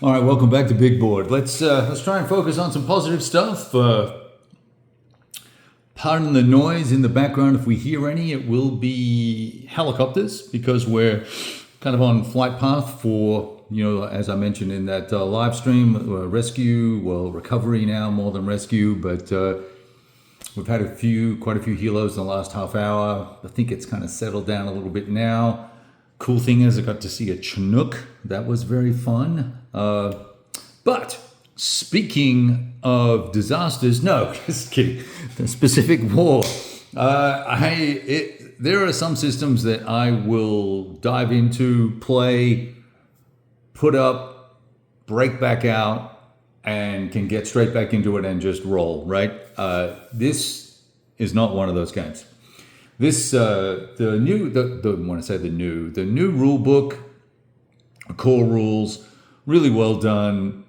All right, welcome back to Big Board. Let's try and focus on some positive stuff. Pardon the noise in the background if we hear any. It will be helicopters because we're kind of on flight path for, as I mentioned in that live stream, recovery now more than rescue, but we've had quite a few helos in the last half hour. I think it's kind of settled down a little bit now. Cool thing is I got to see a Chinook. That was very fun. But speaking of disasters, no, just kidding. The specific war. There are some systems that I will dive into, play, put up, break back out, and can get straight back into it and just roll, right? This is not one of those games. The new rule book, core rules, really well done.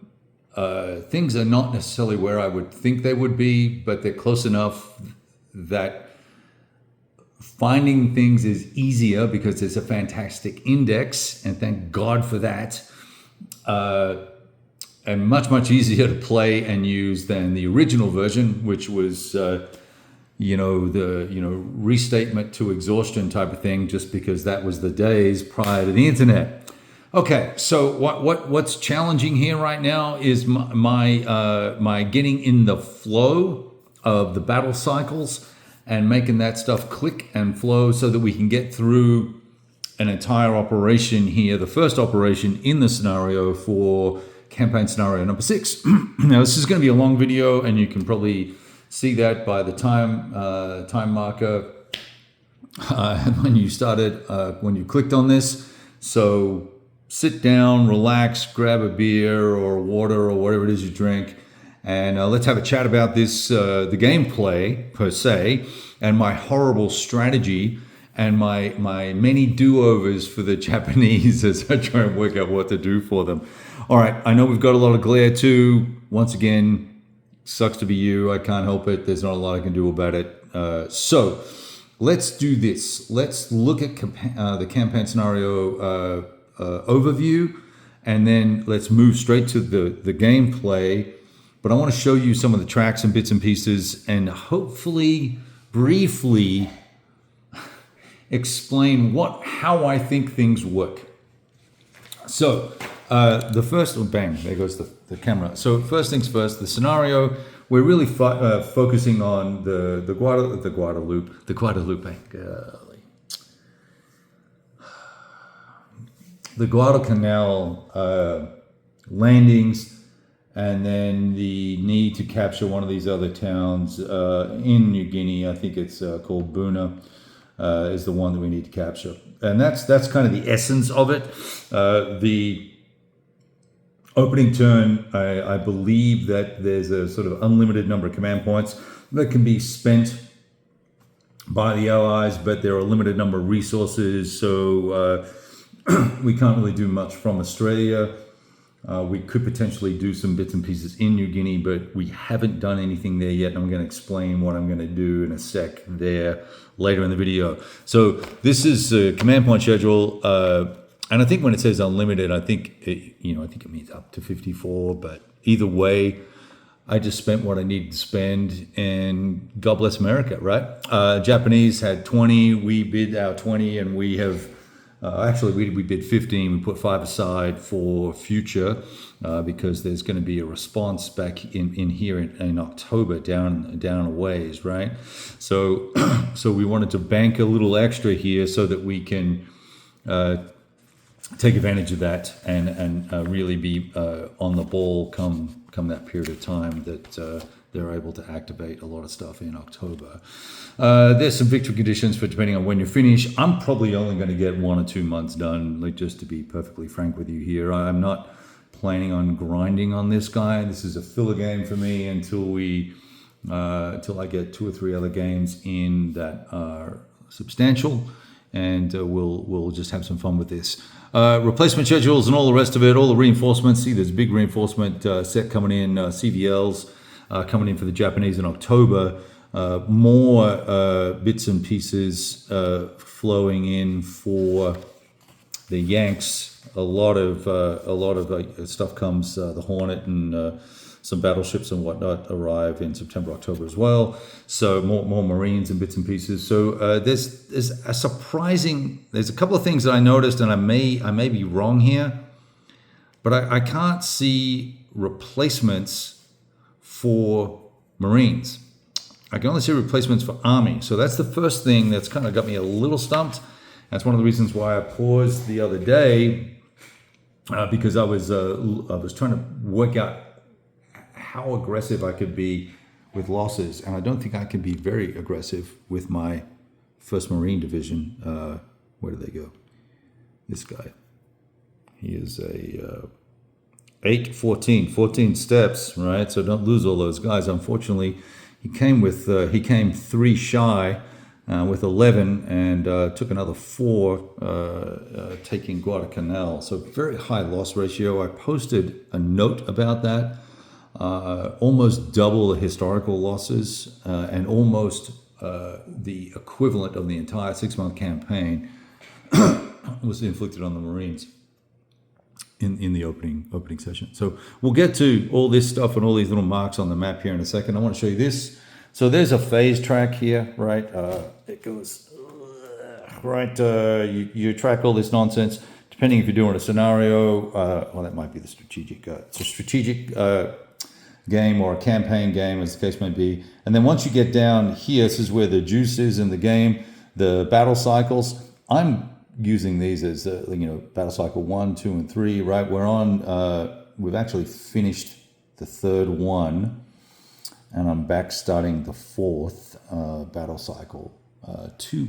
Things are not necessarily where I would think they would be, but they're close enough that finding things is easier because it's a fantastic index, and thank God for that. And much, much easier to play and use than the original version, which was restatement to exhaustion type of thing, just because that was the days prior to the internet. Okay, so what's challenging here right now is my getting in the flow of the battle cycles and making that stuff click and flow so that we can get through an entire operation here, the first operation in the scenario for campaign scenario number 6. Now this is going to be a long video, and you can probably see that by the time marker when you clicked on this. So sit down, relax, grab a beer or water or whatever it is you drink, and let's have a chat about this, the gameplay per se, and my horrible strategy and my many do-overs for the Japanese as I try and work out what to do for them. All right, I know we've got a lot of glare too. Once again, sucks to be you. I can't help it. There's not a lot I can do about it. So let's do this. Let's look at the campaign scenario overview, and then let's move straight to the gameplay. But I want to show you some of the tracks and bits and pieces, and hopefully briefly explain how I think things work. So the first, bang, there goes the camera. So first things first, the scenario, we're really focusing on the Guadalcanal landings, and then the need to capture one of these other towns in New Guinea. I think it's called Buna, is the one that we need to capture. And that's kind of the essence of it. The opening turn, I believe that there's a sort of unlimited number of command points that can be spent by the allies, but there are a limited number of resources, so we can't really do much from Australia. We could potentially do some bits and pieces in New Guinea, but we haven't done anything there yet, and I'm going to explain what I'm going to do in a sec there later in the video. So this is a command point schedule. And I think when it says unlimited, I think it means up to 54. But either way, I just spent what I needed to spend, and God bless America, right? Japanese had 20. We bid our 20, and we have we bid 15. We put 5 aside for future because there's going to be a response back in here in October down a ways, right? So we wanted to bank a little extra here so that we can take advantage of that and really be on the ball come that period of time that they're able to activate a lot of stuff in October. There's some victory conditions for depending on when you finish. I'm probably only going to get 1 or 2 months done, like, just to be perfectly frank with you here. I'm not planning on grinding on this guy. This is a filler game for me until I get 2 or 3 other games in that are substantial, and we'll just have some fun with this. Replacement schedules and all the rest of it, all the reinforcements. See, there's big reinforcement set coming in, CVLs coming in for the Japanese in October. More bits and pieces flowing in for the Yanks, a lot of stuff comes. The Hornet and some battleships and whatnot arrive in September, October as well. So more Marines and bits and pieces. So there's a couple of things that I noticed, and I may be wrong here, but I can't see replacements for Marines. I can only see replacements for Army. So that's the first thing that's kind of got me a little stumped. That's one of the reasons why I paused the other day, because I was trying to work out how aggressive I could be with losses, and I don't think I can be very aggressive with my 1st Marine Division. Where did they go? This guy. He is a 14 steps, right? So don't lose all those guys. Unfortunately, he came 3 shy with 11 and took another 4 taking Guadalcanal. So very high loss ratio. I posted a note about that. Almost double the historical losses and almost the equivalent of the entire 6-month campaign was inflicted on the Marines in the opening session. So we'll get to all this stuff and all these little marks on the map here in a second. I want to show you this. So there's a phase track here, right? It goes right. You track all this nonsense. Depending if you're doing a scenario, well, that might be the strategic. It's a strategic game or a campaign game, as the case may be. And then once you get down here, this is where the juice is in the game. The battle cycles. I'm using these as battle cycle 1, 2, and 3. Right, we're on. We've actually finished the 3rd one, and I'm back starting the 4th battle cycle.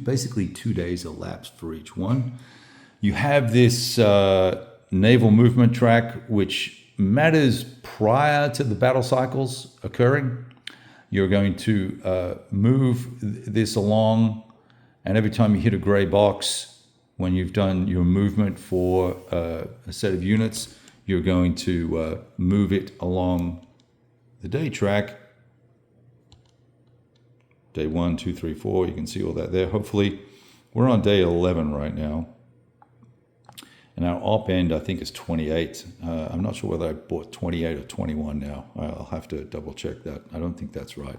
Basically 2 days elapsed for each one. You have this naval movement track, which matters prior to the battle cycles occurring. You're going to move this along, and every time you hit a gray box, when you've done your movement for a set of units, you're going to move it along the day track. Day 1, 2, 3, 4, you can see all that there. Hopefully, we're on day 11 right now. And our op end, I think, is 28. I'm not sure whether I bought 28 or 21 now. I'll have to double check that. I don't think that's right.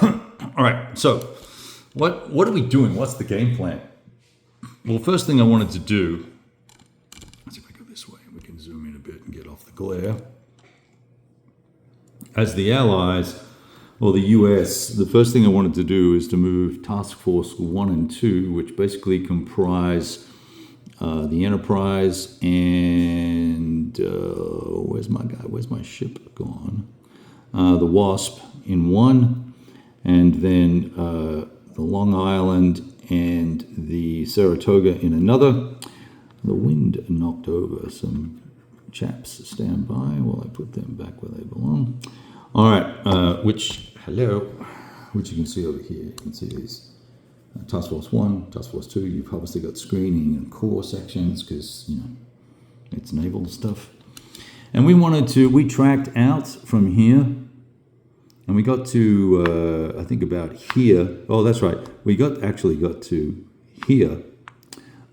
All right, so what are we doing? What's the game plan? Well, first thing I wanted to do, let's see if I go this way. We can zoom in a bit and get off the glare. As the Allies, or the US, the first thing I wanted to do is to move Task Force 1 and 2, which basically comprise the Enterprise and where's my guy? Where's my ship gone? The Wasp in 1, and then the Long Island and the Saratoga in another. The wind knocked over some chaps. Stand by while I put them back where they belong. All right, which you can see over here. You can see these. Task Force 1, Task Force 2, you've obviously got screening and core sections because, it's naval stuff. And we tracked out from here, and we got to, I think about here. Oh, that's right. We actually got to here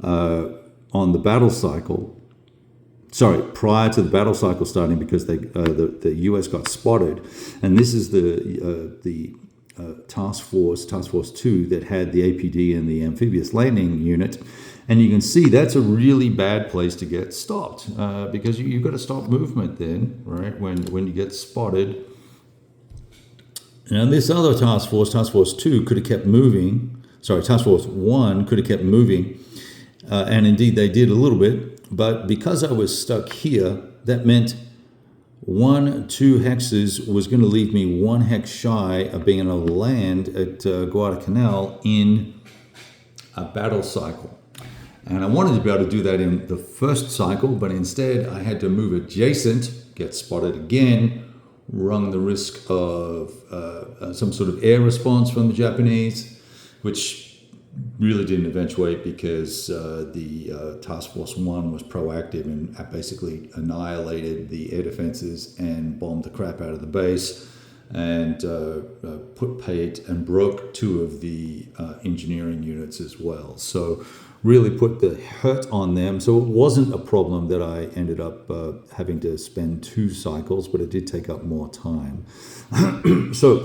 on the battle cycle. Sorry, prior to the battle cycle starting, because the US got spotted. And this is the Task Force 2 that had the APD and the amphibious landing unit, and you can see that's a really bad place to get stopped because you've got to stop movement then, right? When you get spotted. And this other Task Force 2, could have kept moving. Sorry, Task Force 1 could have kept moving, and indeed they did a little bit. But because I was stuck here, that meant 2 hexes was going to leave me 1 hex shy of being able to land at Guadalcanal in a battle cycle. And I wanted to be able to do that in the first cycle, but instead I had to move adjacent, get spotted again, run the risk of some sort of air response from the Japanese, which really didn't eventuate because the Task Force 1 was proactive and basically annihilated the air defenses and bombed the crap out of the base and put pate and broke 2 of the engineering units as well. So really put the hurt on them. So it wasn't a problem that I ended up having to spend 2 cycles, but it did take up more time. So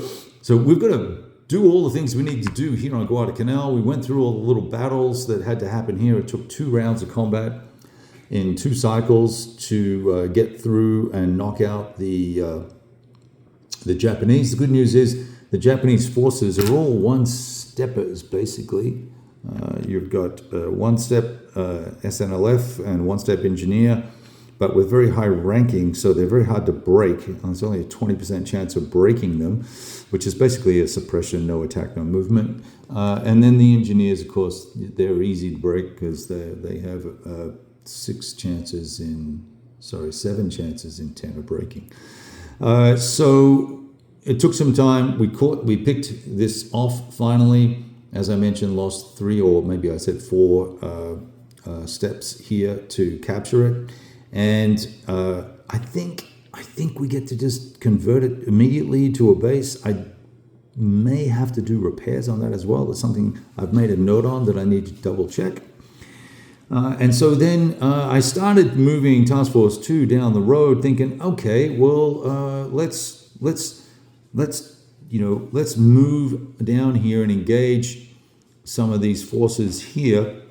we've got to do all the things we need to do here on Guadalcanal. We went through all the little battles that had to happen here. It took 2 rounds of combat in 2 cycles to get through and knock out the Japanese. The good news is the Japanese forces are all one-steppers, basically. You've got 1-step SNLF and 1-step engineer, but with very high ranking, so they're very hard to break. There's only a 20% chance of breaking them, which is basically a suppression, no attack, no movement. And then the engineers, of course, they're easy to break because they have 7 chances in 10 of breaking. So it took some time. We picked this off finally. As I mentioned, lost 3 or maybe I said 4 steps here to capture it. And I think we get to just convert it immediately to a base. I may have to do repairs on that as well. That's something I've made a note on that I need to double check. And so then I started moving Task Force 2 down the road, thinking, okay, well, let's move down here and engage some of these forces here,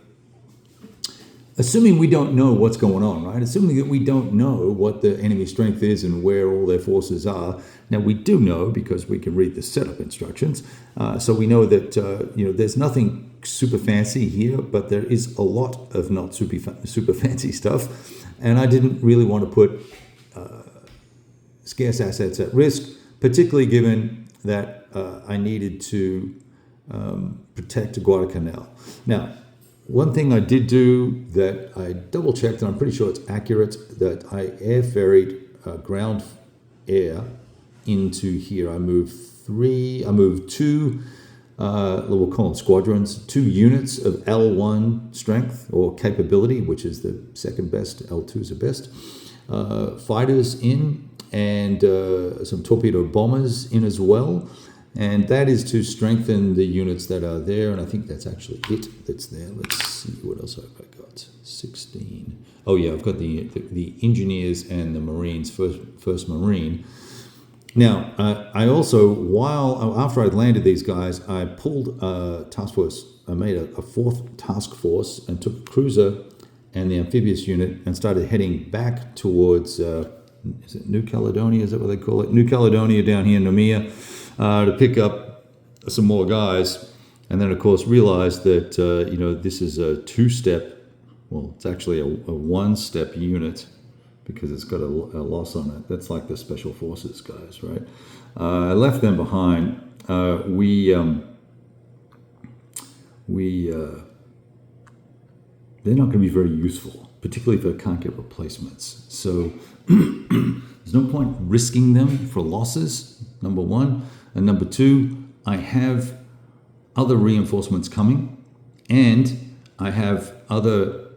assuming we don't know what's going on, right? Assuming that we don't know what the enemy strength is and where all their forces are. Now, we do know because we can read the setup instructions. So we know that, there's nothing super fancy here, but there is a lot of not super fancy stuff. And I didn't really want to put scarce assets at risk, particularly given that I needed to protect Guadalcanal. Now, one thing I did do that I double checked, and I'm pretty sure it's accurate, that I air ferried ground air into here. I moved 2, we'll call them squadrons, 2 units of L1 strength or capability, which is the second best, L2 is the best, fighters in, and some torpedo bombers in as well. And that is to strengthen the units that are there. And I think that's actually it that's there. Let's see, what else have I got? 16. Oh yeah, I've got the engineers and the Marines, first Marine. Now, I also, after I'd landed these guys, I pulled a task force. I made a 4th task force and took a cruiser and the amphibious unit and started heading back towards, is it New Caledonia? Is that what they call it? New Caledonia down here in Noumea. To pick up some more guys, and then of course realized that this is a 2-step. Well, it's actually a 1-step unit because it's got a loss on it. That's like the special forces guys, right? I left them behind. They're not going to be very useful, particularly if I can't get replacements. So there's no point risking them for losses, number 1. And number 2, I have other reinforcements coming, and I have other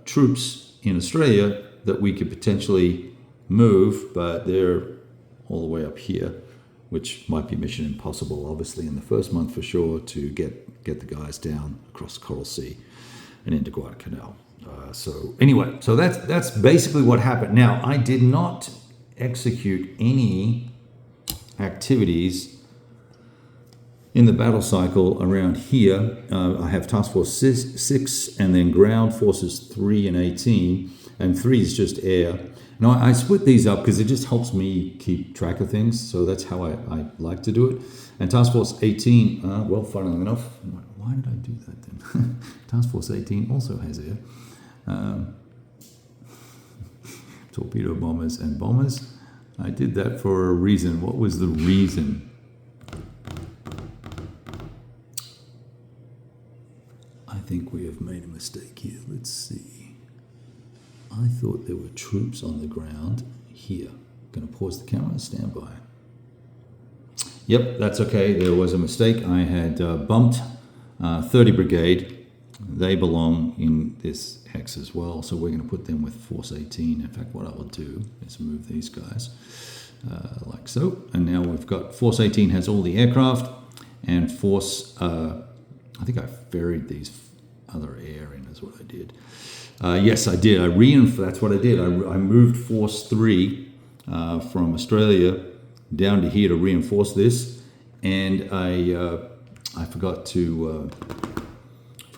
troops in Australia that we could potentially move, but they're all the way up here, which might be mission impossible, obviously, in the first month for sure, to get the guys down across the Coral Sea and into Guadalcanal. So that's basically what happened. Now, I did not execute any activities in the battle cycle around here. I have Task Force 6 and then Ground Forces 3 and 18, and 3 is just air. Now, I split these up because it just helps me keep track of things, so that's how I like to do it. And Task Force 18, funnily enough, why did I do that then? Task Force 18 also has air. Torpedo bombers and bombers. I did that for a reason. What was the reason? I think we have made a mistake here. Let's see. I thought there were troops on the ground here. Going to pause the camera, stand by. Yep, that's okay. There was a mistake. I had bumped 30 Brigade. They belong in this hex as well, so we're going to put them with Force 18. In fact, what I will do is move these guys like so. And now we've got Force 18 has all the aircraft, and Force, I think I ferried these other air in is what I did. Yes, I did. That's what I did. I moved Force 3 from Australia down to here to reinforce this, and I forgot to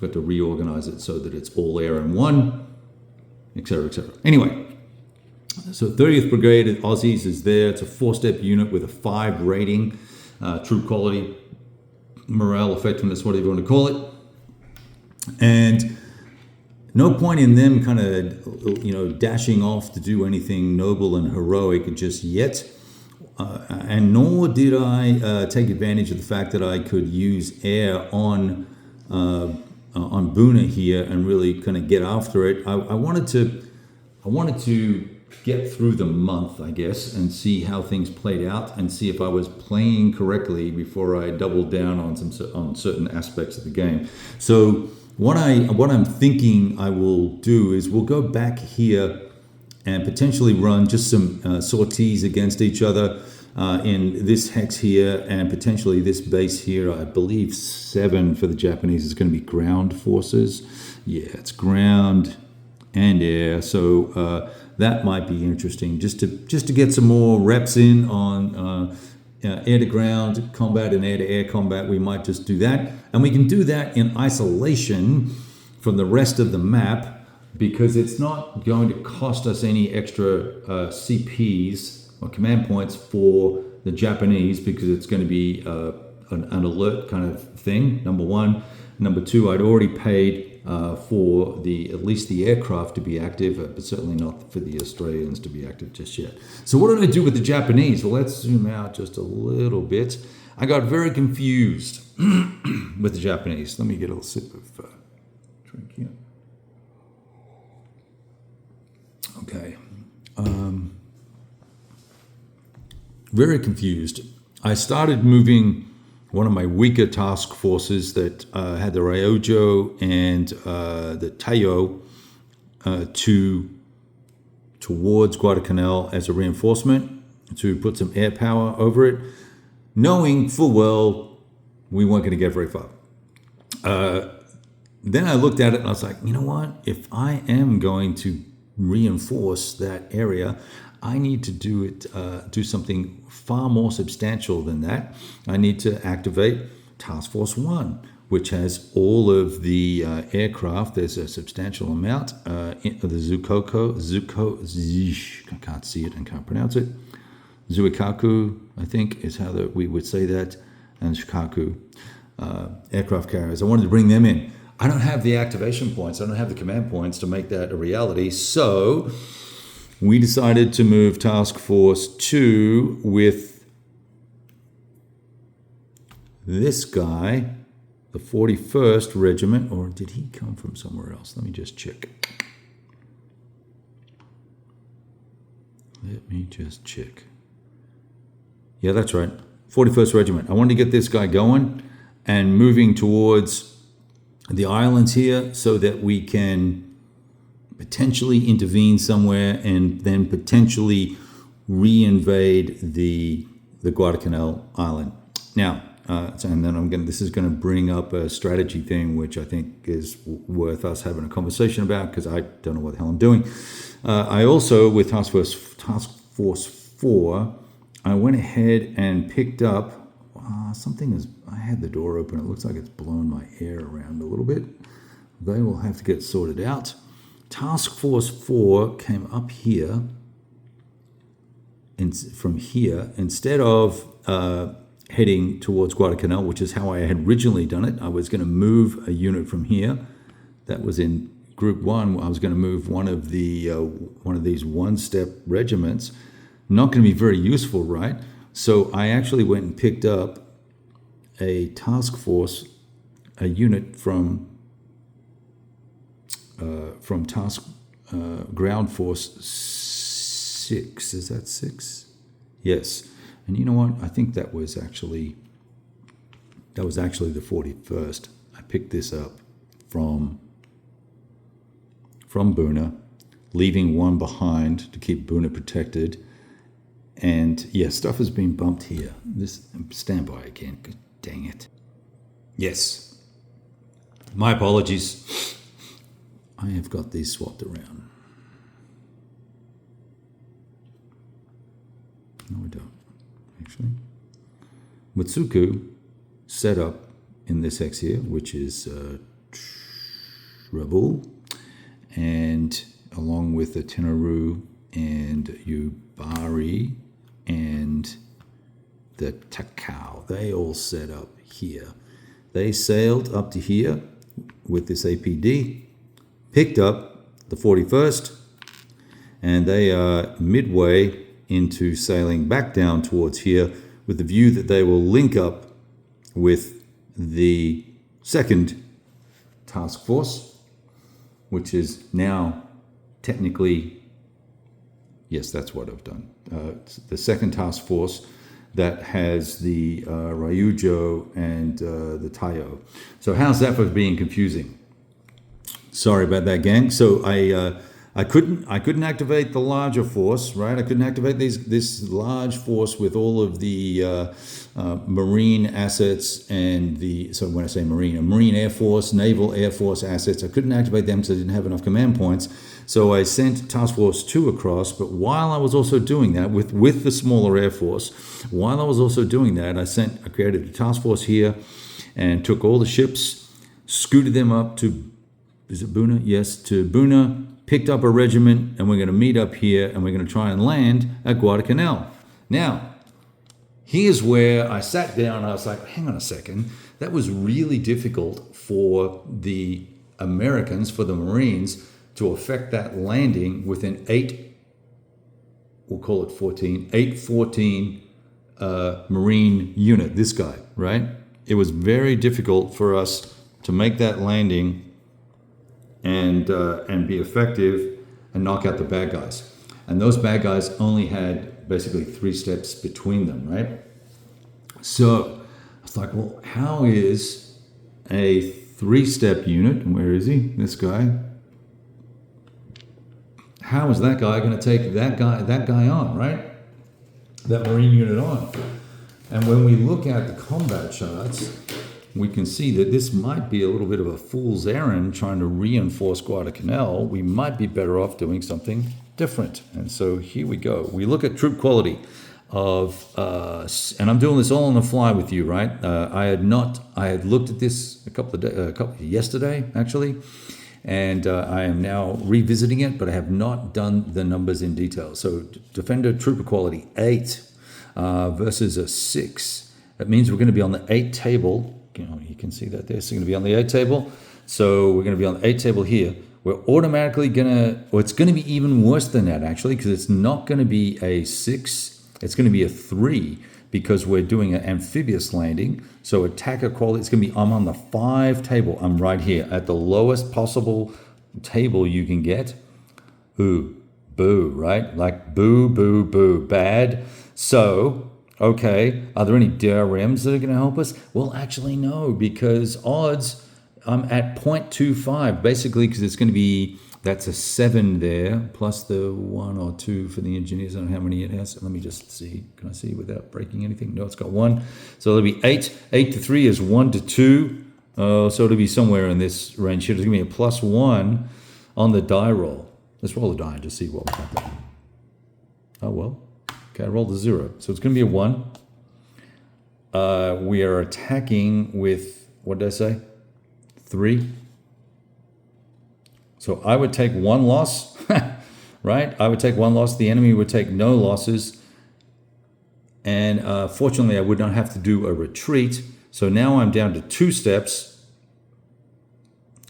reorganize it so that it's all air in one, etc., etc. Anyway, so 30th Brigade of Aussies is there. It's a 4-step unit with a 5 rating, troop quality, morale, effectiveness, whatever you want to call it. And no point in them kind of, dashing off to do anything noble and heroic just yet. And nor did I take advantage of the fact that I could use air on Buna here and really kind of get after it. I wanted to get through the month, I guess, and see how things played out and see if I was playing correctly before I doubled down on certain aspects of the game. So what I'm thinking I will do is we'll go back here and potentially run just some sorties against each other in this hex here and potentially this base here. I believe 7 for the Japanese is going to be ground forces. Yeah, it's ground and air. So that might be interesting just to get some more reps in on air to ground combat and air to air combat. We might just do that, and we can do that in isolation from the rest of the map because it's not going to cost us any extra CPs or command points for the Japanese because it's going to be an alert kind of thing, number one. Number two, I'd already paid for at least the aircraft to be active, but certainly not for the Australians to be active just yet. So what did I do with the Japanese? Well, let's zoom out just a little bit. I got very confused with the Japanese. Let me get a little sip of drink here. Okay. Very confused. I started moving one of my weaker task forces that had the Ryojo and the Taiyo towards Guadalcanal as a reinforcement to put some air power over it, knowing full well we weren't going to get very far. Then I looked at it and I was like, you know what? If I am going to reinforce that area, I need to do something far more substantial than that. I need to activate Task Force 1, which has all of the aircraft. There's a substantial amount. The I can't see it and can't pronounce it. Zuikaku, I think, is how we would say that, and Shikaku aircraft carriers. I wanted to bring them in. I don't have the activation points. I don't have the command points to make that a reality. So we decided to move Task Force 2 with this guy, the 41st Regiment, or did he come from somewhere else? Let me just check. Yeah, that's right. 41st Regiment. I wanted to get this guy going and moving towards the islands here so that we can potentially intervene somewhere and then potentially re-invade the Guadalcanal island. Now, and then this is going to bring up a strategy thing, which I think is worth us having a conversation about because I don't know what the hell I'm doing. I also, with Task Force 4, I went ahead and picked up I had the door open. It looks like it's blown my air around a little bit. They will have to get sorted out. Task Force 4 came up here, and from here, instead of heading towards Guadalcanal, which is how I had originally done it, I was going to move a unit from here. That was in Group 1. I was going to move one of these one-step regiments. Not going to be very useful, right? So I actually went and picked up a task force, a unit from Ground Force 6. Is that 6? Yes. And you know what? I think that was actually the 41st. I picked this up from Buna, leaving one behind to keep Buna protected. And yeah, stuff has been bumped here. Stand by again. Dang it. Yes. My apologies. I have got these swapped around. No, I don't, actually. Mutsuku set up in this hex here, which is Rabu, and along with the Tenaru and Yubari and the Takao, they all set up here. They sailed up to here with this APD, picked up the 41st, and they are midway into sailing back down towards here with the view that they will link up with the second task force, which is now technically, yes, that's what I've done. The second task force that has the Ryujo and the Taiyo. So how's that for being confusing? Sorry about that, gang. So I couldn't activate the larger force, right? I couldn't activate this large force with all of the marine assets and so when I say marine, a marine air force, naval air force assets. I couldn't activate them because I didn't have enough command points. So I sent Task Force 2 across, but while I was also doing that with the smaller air force, while I was also doing that, I created a task force here and took all the ships, scooted them up to, is it Buna? Yes, to Buna, picked up a regiment, and we're going to meet up here, and we're going to try and land at Guadalcanal. Now, here's where I sat down, and I was like, hang on a second, that was really difficult for the Americans, for the Marines, to affect that landing with an 814 Marine unit, this guy, right? It was very difficult for us to make that landing and be effective and knock out the bad guys. And those bad guys only had basically 3 steps between them, right? So I was like, well, how is a 3-step unit, and where is he? This guy. How is that guy going to take that guy on, right? That Marine unit on. And when we look at the combat charts, we can see that this might be a little bit of a fool's errand trying to reinforce Guadalcanal. We might be better off doing something different. And so here we go. We look at troop quality of, and I'm doing this all on the fly with you, right? I had looked at this yesterday, actually, and I am now revisiting it, but I have not done the numbers in detail. So Defender Trooper Quality 8 versus a 6. That means we're going to be on the 8 table. You can see that there. So we're going to be on the 8 table. So we're going to be on the 8 table here. We're automatically going to, or it's going to be even worse than that, actually, because it's not going to be a 6. It's going to be a 3 because we're doing an amphibious landing. So attacker quality, it's going to be, I'm on the 5 table. I'm right here at the lowest possible table you can get. Ooh, boo, right? Like boo, boo, boo, bad. So, okay, are there any DRMs that are going to help us? Well, actually, no, because odds, I'm at 0.25, basically, because it's going to be, that's a 7 there, plus the 1 or 2 for the engineers. I don't know how many it has. Let me just see. Can I see without breaking anything? No, it's got 1. So it'll be 8. 8 to 3 is 1 to 2. So it'll be somewhere in this range here. It's going to be a +1 on the die roll. Let's roll the die and just see what will happen. Oh, well. Okay, I rolled a 0. So it's going to be a 1. We are attacking with, what did I say? 3. So I would take 1 loss, right? I would take 1 loss. The enemy would take no losses. And fortunately, I would not have to do a retreat. So now I'm down to 2 steps.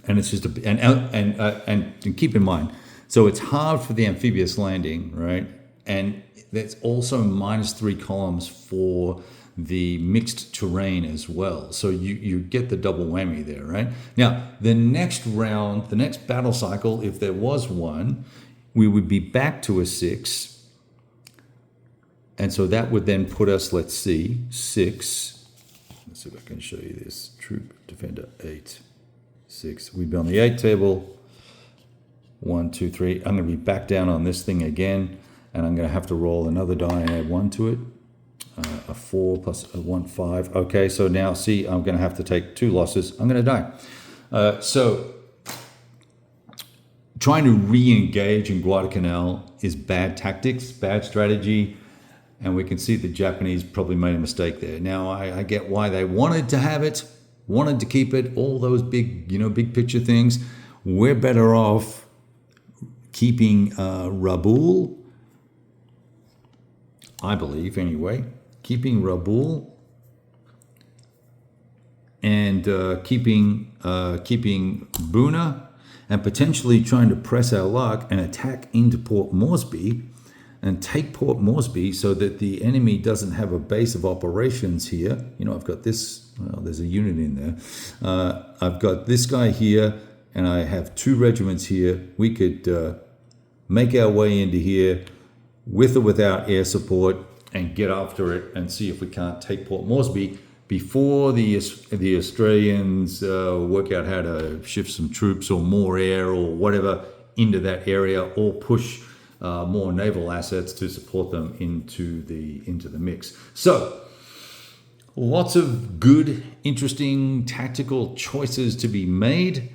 And it's just and keep in mind, so it's hard for the amphibious landing, right? And that's also -3 columns for the mixed terrain as well. So you get the double whammy there, right? Now, the next round, the next battle cycle, if there was one, we would be back to a 6. And so that would then put us, let's see, 6. Let's see if I can show you this. Troop Defender 8, 6. We'd be on the 8 table. 1, 2, 3. I'm going to be back down on this thing again, and I'm going to have to roll another die and add 1 to it. A 4 plus a 1, 5. Okay, so now see, I'm going to have to take 2 losses. I'm going to die. So trying to re-engage in Guadalcanal is bad tactics, bad strategy, and we can see the Japanese probably made a mistake there. Now, I get why they wanted to have it, wanted to keep it, all those big, big picture things. We're better off keeping Rabaul, I believe anyway, keeping Rabaul and keeping Buna, and potentially trying to press our luck and attack into Port Moresby and take Port Moresby so that the enemy doesn't have a base of operations here. I've got this, well, there's a unit in there. I've got this guy here, and I have 2 regiments here. We could make our way into here with or without air support and get after it and see if we can't take Port Moresby before the Australians work out how to shift some troops or more air or whatever into that area, or push more naval assets to support them into the mix. So lots of good, interesting tactical choices to be made.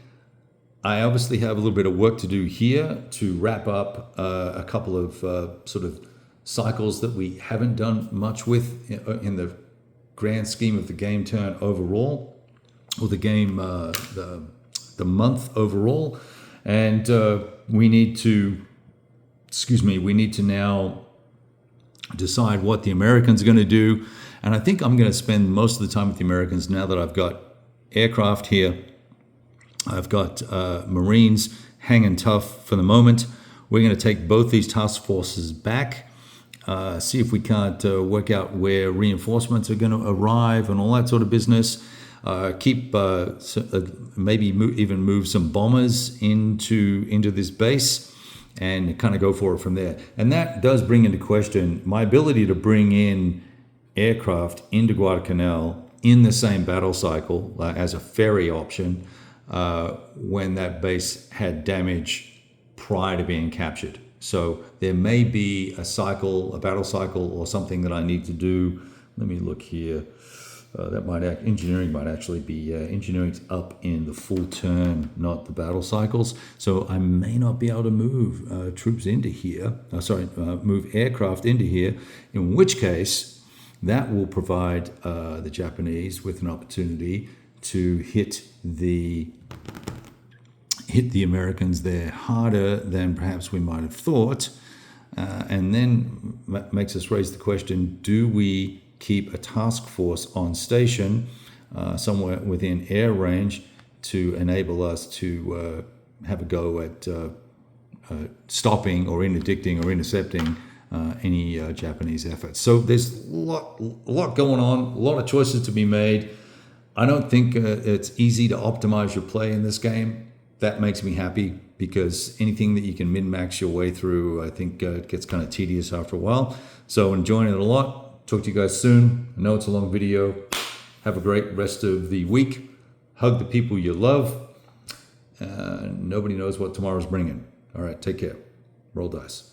I obviously have a little bit of work to do here to wrap up a couple of sort of cycles that we haven't done much with in the grand scheme of the game turn overall, or the game, the month overall. And we need to now decide what the Americans are going to do. And I think I'm going to spend most of the time with the Americans now that I've got aircraft here. I've got Marines hanging tough for the moment. We're going to take both these task forces back, see if we can't work out where reinforcements are going to arrive and all that sort of business. Maybe even move some bombers into this base and kind of go for it from there. And that does bring into question my ability to bring in aircraft into Guadalcanal in the same battle cycle as a ferry option when that base had damage prior to being captured. So there may be a battle cycle or something that I need to do. Let me look here. Engineering might actually be, engineering's up in the full turn, not the battle cycles. So I may not be able to move troops into here, move aircraft into here, in which case that will provide the Japanese with an opportunity to hit the Americans there harder than perhaps we might have thought, and then makes us raise the question, do we keep a task force on station somewhere within air range to enable us to have a go at stopping or interdicting or intercepting any Japanese efforts? So there's a lot going on, a lot of choices to be made. I don't think it's easy to optimize your play in this game. That makes me happy, because anything that you can min-max your way through, I think it gets kind of tedious after a while. So enjoying it a lot. Talk to you guys soon. I know it's a long video. Have a great rest of the week. Hug the people you love. Nobody knows what tomorrow's bringing. All right, take care. Roll dice.